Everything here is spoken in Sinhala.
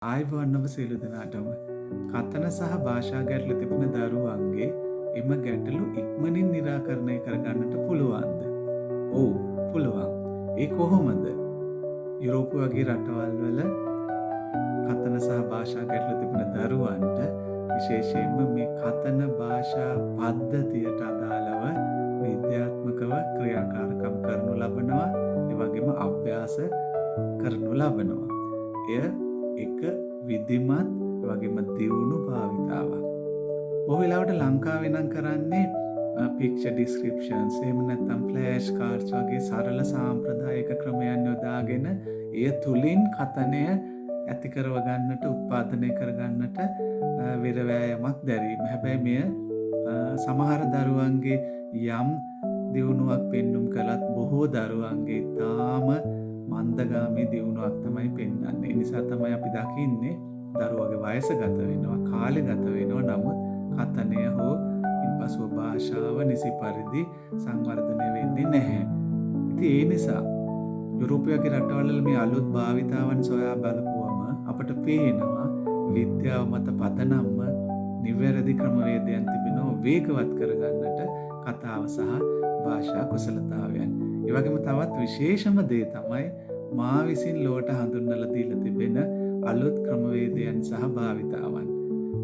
ආයුබෝවන් සියලු දෙනාටම කතන සහ භාෂා ගැටලු තිබෙන දරුවන්ගේ එම ගැටලු ඉක්මනින් निराකරණය කරගන්නට පුළුවන්ද? ඔව් පුළුවන්. ඒ කොහොමද? යුරෝප වගේ රටවල් වල කතන සහ භාෂා ගැටලු තිබෙන දරුවන්ට විශේෂයෙන්ම මේ කතන භාෂා පද්ධතියට අදාළව විද්‍යාත්මකව ක්‍රියාකාරකම් කරනු ලබනවා. ඒ වගේම අභ්‍යාස කරනු ලබනවා. එය එක විධිමත් වගේම දියුණු භාවිතාවක්. බොහෝ වෙලාවට ලංකාවේ නම් කරන්නේ picture descriptions එහෙම නැත්නම් flash cards වගේ සරල සාම්ප්‍රදායික ක්‍රමයන් යොදාගෙන එය තුලින් කතනය ඇති කරව ගන්නට උත්පාදනය කර ගන්නට විර වෑයමක් දැරීම. හැබැයි මෙය සමහර දරුවන්ගේ යම් දියුණුවක් පෙන්눔 කළත් බොහෝ දරුවන්ගේ තාම මන්දගාමී දියුණුවක් තමයි පෙන්වන්නේ. ඒ නිසා තමයි අපි දකින්නේ දරුවගේ වයස ගත වෙනවා, කාලය ගත වෙනවා. නමුත් කතනය හෝ ඉන්පසුව භාෂාව නිසි පරිදි සංවර්ධනය වෙන්නේ නැහැ. ඉතින් ඒ නිසා යුරෝපීය රටවල මේ අලුත් භාවිතාවන් සොයා බලපුවම අපට පේනවා විද්‍යාව මත පදනම්ව නිවැරදි ක්‍රමවේදයන් තිබෙනවා වේගවත් කරගන්නට කතාව සහ භාෂා කුසලතාවයන්. ඒ වගේම තවත් විශේෂම දේ තමයි මා විසින් ලොවට හඳුන්වලා දීලා තිබෙන අලුත් ක්‍රමවේදයන් සහ භාවිතාවන්.